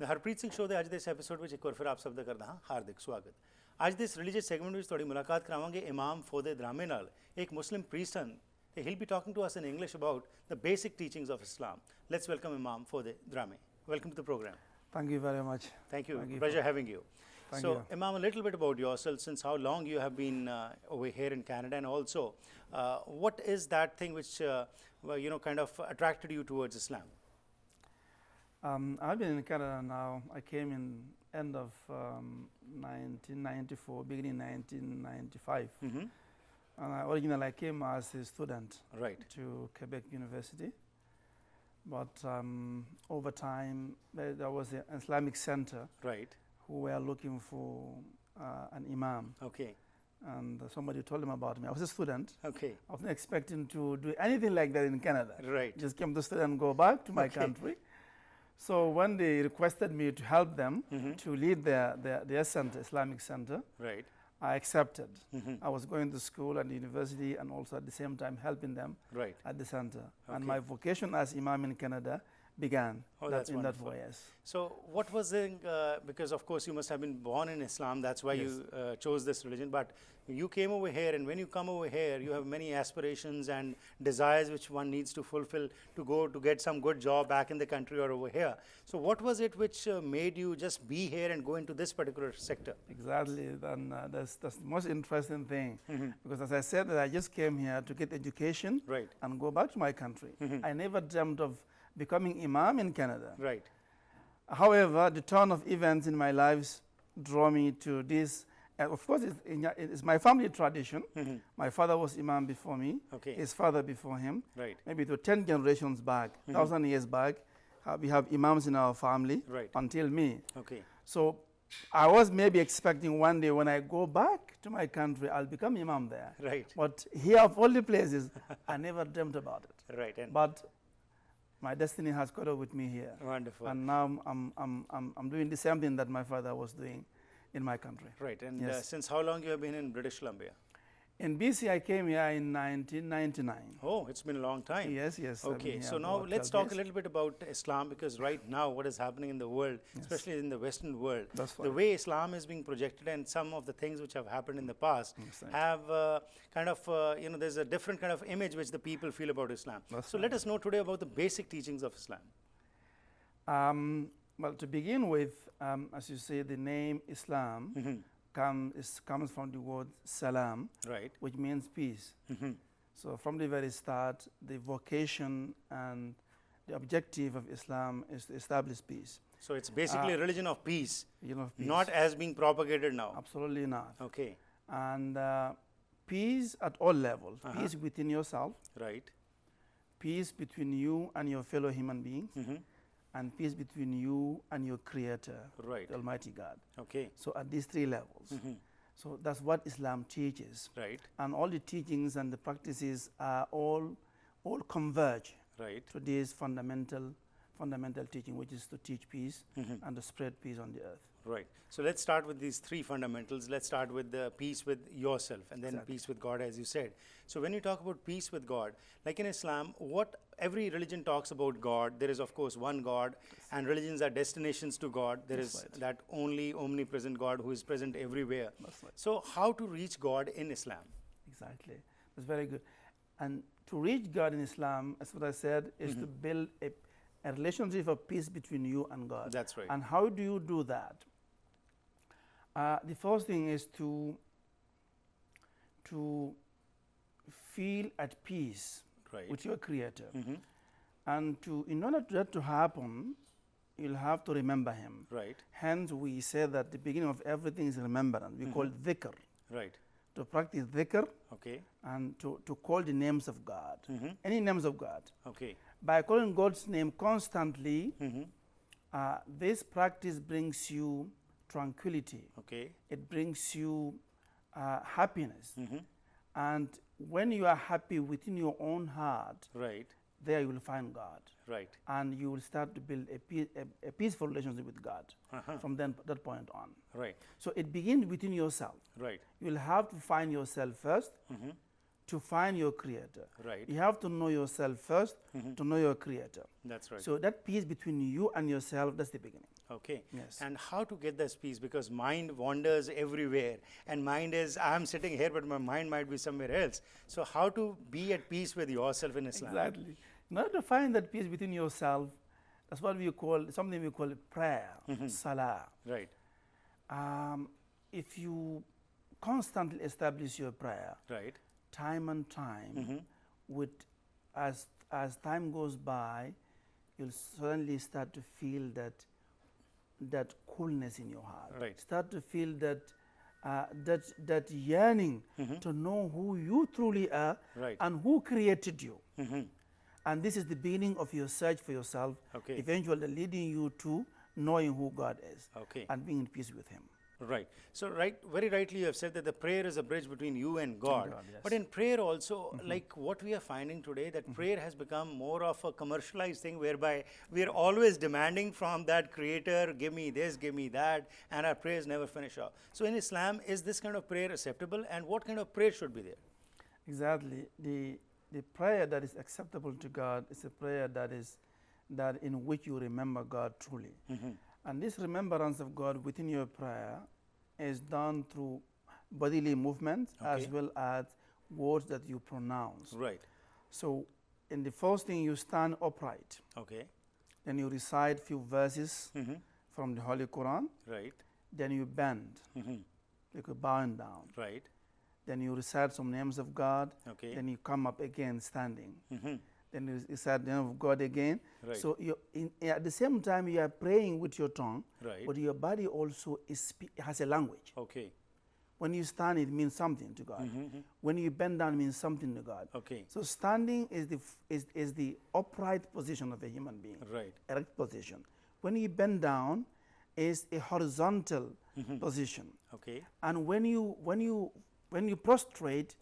Harpreet Singh show दे अज दे इस episode में एक बार फिर आप सब दा करदा हां हार्दिक स्वागत। अज दे इस रिलीजियस सेगमेंट में तुहाडी मुलाकात करावांगे इमाम फोदे ड्रामे नाल, एक मुस्लिम प्रीस्ट हन। He'll be talking to us in English about the basic teachings of Islam. Let's welcome Imam Fode Drame. Welcome to the program. Thank you very much. Thank you. Pleasure having you. Thank so, you. Imam, a little bit about yourself, since how long you have been over here in Canada, and also what is that thing which kind of attracted you towards Islam? I've been in Canada now. I came in end of 1994, beginning 1995. And originally I came as a student to Quebec University. But over time, there was an Islamic center who were looking for an imam. Okay. And somebody told them about me. I was a student. Okay. I wasn't expecting to do anything like that in Canada. Right. Just came to study and go back to my country. So when they requested me to help them to lead their center, Islamic center, I accepted. I was going to school and university and also at the same time helping them at the center. And my vocation as Imam in Canada began in that way, yes. So what was the, because of course you must have been born in Islam, that's why you chose this religion, but you came over here, and when you come over here, you have many aspirations and desires which one needs to fulfill to go to get some good job back in the country or over here. So what was it which made you just be here and go into this particular sector? Exactly, then that's the most interesting thing, because as I said, that I just came here to get education and go back to my country. I never dreamt of becoming Imam in Canada. Right. However, the turn of events in my life drew me to this. Of course, it's my family tradition. My father was Imam before me, his father before him. Maybe to 10 generations back, 1,000 years back, we have Imams in our family until me. So I was maybe expecting one day when I go back to my country, I'll become Imam there. But here of all the places, I never dreamt about it. But my destiny has caught up with me here. Wonderful. And now I'm doing the same thing that my father was doing in my country. Right. And since how long you have been in British Columbia? In BC, I came here in 1999. Oh, it's been a long time. Yes, yes. Okay, so now let's talk a little bit about Islam, because right now what is happening in the world, especially in the Western world, the way Islam is being projected and some of the things which have happened in the past have kind of, there's a different kind of image which the people feel about Islam. So let us know today about the basic teachings of Islam. Well, to begin with, as you say, the name Islam comes from the word salam, which means peace. So from the very start, the vocation and the objective of Islam is to establish peace. So it's basically a religion of peace, not as being propagated now. Absolutely not. Okay. And peace at all levels, peace within yourself, peace between you and your fellow human beings, and peace between you and your Creator, the Almighty God. Okay. So at these three levels. So that's what Islam teaches. And all the teachings and the practices are all converge to this fundamental teaching, which is to teach peace and to spread peace on the earth. Right. So let's start with these three fundamentals. Let's start with the peace with yourself, and then peace with God, as you said. So when you talk about peace with God, like in Islam, what every religion talks about God, there is of course one God, and religions are destinations to God. There is that only omnipresent God who is present everywhere. So how to reach God in Islam? Exactly. That's very good. And to reach God in Islam, as what I said, is to build a relationship of peace between you and God. That's right. And how do you do that? The first thing is to feel at peace with your Creator. And in order for that to happen, you'll have to remember Him. Hence, we say that the beginning of everything is remembrance. We call it dhikr. To practice dhikr and to call the names of God, any names of God. By calling God's name constantly, this practice brings you tranquility. It brings you happiness. And when you are happy within your own heart, there you will find God. And you will start to build a peaceful relationship with God from that point on. So it begins within yourself. You will have to find yourself first, to find your Creator. Right. You have to know yourself first to know your Creator. That's right. So that peace between you and yourself, that's the beginning. Okay. Yes. And how to get this peace? Because mind wanders everywhere. And mind is, I'm sitting here, but my mind might be somewhere else. So how to be at peace with yourself in Islam? Exactly. In order to find that peace within yourself, that's what we call, something we call prayer, Salah. Right. If you constantly establish your prayer, right, time and time, with as time goes by, you'll suddenly start to feel that coolness in your heart. Right. Start to feel that yearning to know who you truly are and who created you. And this is the beginning of your search for yourself, eventually leading you to knowing who God is and being in peace with Him. Right. So, very rightly you have said that the prayer is a bridge between you and God. Yes. But in prayer also, like what we are finding today, that prayer has become more of a commercialized thing whereby we are always demanding from that Creator, give me this, give me that, and our prayers never finish off. So in Islam, is this kind of prayer acceptable, and what kind of prayer should be there? Exactly. The prayer that is acceptable to God is a prayer that in which you remember God truly. And this remembrance of God within your prayer is done through bodily movements as well as words that you pronounce. Right. So, in the first thing, you stand upright. Okay. Then you recite few verses from the Holy Quran. Right. Then you bend, like you're bowing down. Right. Then you recite some names of God. Okay. Then you come up again standing. Then you recite the name of God again. Right. So at the same time you are praying with your tongue, but your body also has a language. Okay. When you stand, it means something to God. When you bend down, it means something to God. Okay. So standing is the upright position of a human being. Right. Erect position. When you bend down, is a horizontal position. Okay. And when you prostrate,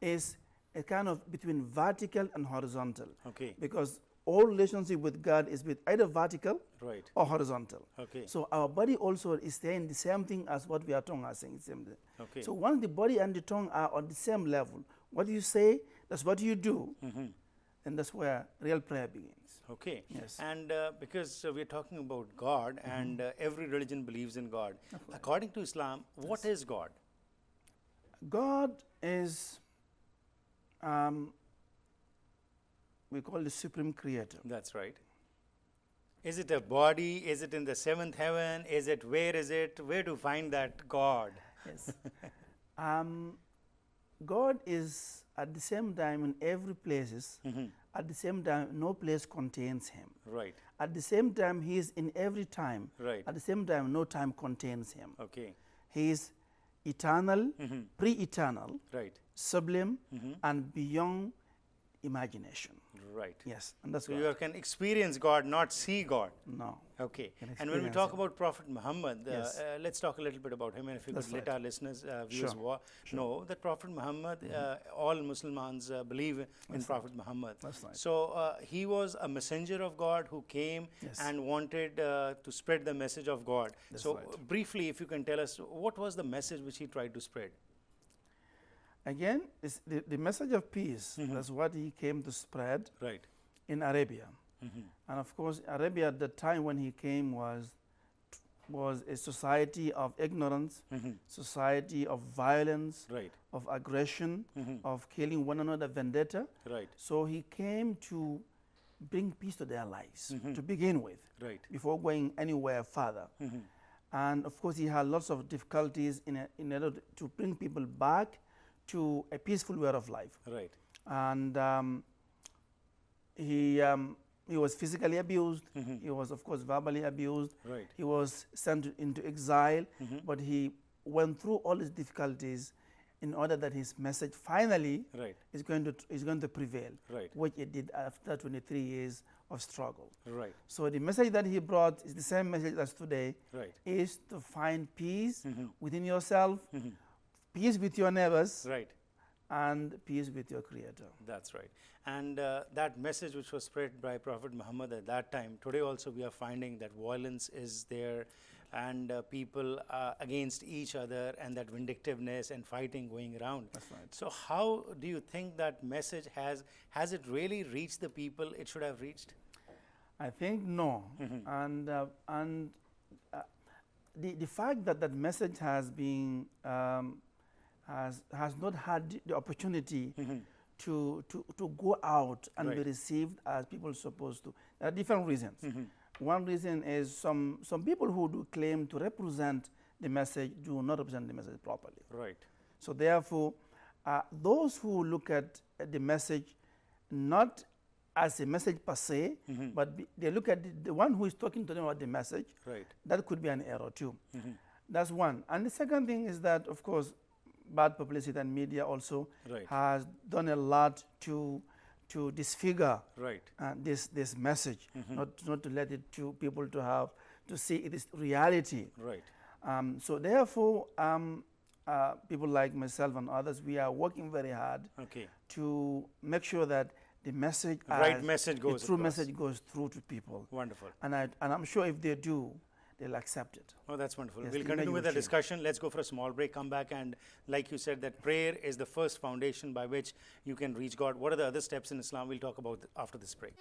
is a kind of between vertical and horizontal. Okay. Because all relationship with God is with either vertical or horizontal. Okay. So our body also is saying the same thing as what our tongue are saying. Same thing. Okay. So once the body and the tongue are on the same level, what you say, that's what you do, and that's where real prayer begins. Okay. Yes. And because we're talking about God, and every religion believes in God. According to Islam, what is God? God is, we call the Supreme Creator. That's right. Is it a body? Is it in the seventh heaven? Is it, where is it? Where to find that God? Yes. God is at the same time in every places. At the same time, no place contains Him. Right. At the same time, He is in every time. Right. At the same time, no time contains Him. Okay. He is eternal, pre-eternal, right, sublime, and beyond imagination. Right. Yes, and that's so God. You can experience God, not see God. No. Okay. And when we talk about Prophet Muhammad, Yes. Let's talk a little bit about him, and if you That's could let right. our listeners, viewers know that Prophet Muhammad, all Muslims believe in Prophet Muhammad. That's right. So he was a messenger of God who came and wanted to spread the message of God. That's so right. briefly, if you can tell us, what was the message which he tried to spread? Again, it's the message of peace. That's what he came to spread in Arabia. And of course, Arabia at the time when he came was a society of ignorance, society of violence, of aggression, of killing one another, vendetta. So he came to bring peace to their lives to begin with, before going anywhere further. And of course, he had lots of difficulties in order to bring people back to a peaceful way of life. And he was physically abused. He was, of course, verbally abused. He was sent into exile, but he went through all his difficulties in order that his message finally is going to prevail, which it did after 23 years of struggle. So the message that he brought is the same message as today, is to find peace within yourself, peace with your neighbors, and peace with your Creator. That's right. And that message which was spread by Prophet Muhammad at that time, today also we are finding that violence is there, and people against each other, and that vindictiveness and fighting going around. That's right. So how do you think that message has it really reached the people it should have reached? I think no. And the fact that that message has been has not had the opportunity to go out and be received as people are supposed to. There are different reasons. One reason is some people who do claim to represent the message do not represent the message properly. Right. So therefore, those who look at the message not as a message per se, but they look at the one who is talking to them about the message. Right. That could be an error too. That's one. And the second thing is that, of course, bad publicity and media also has done a lot to disfigure this message, not to let it to people to see it is reality. Right. So therefore, people like myself and others, we are working very hard to make sure that the message, the true message goes through to people. Wonderful. And I'm sure if they do, they'll accept it. Oh, that's wonderful. Yes, we'll continue with the discussion. Let's go for a small break, come back, and like you said, that prayer is the first foundation by which you can reach God. What are the other steps in Islam? We'll talk about after this break.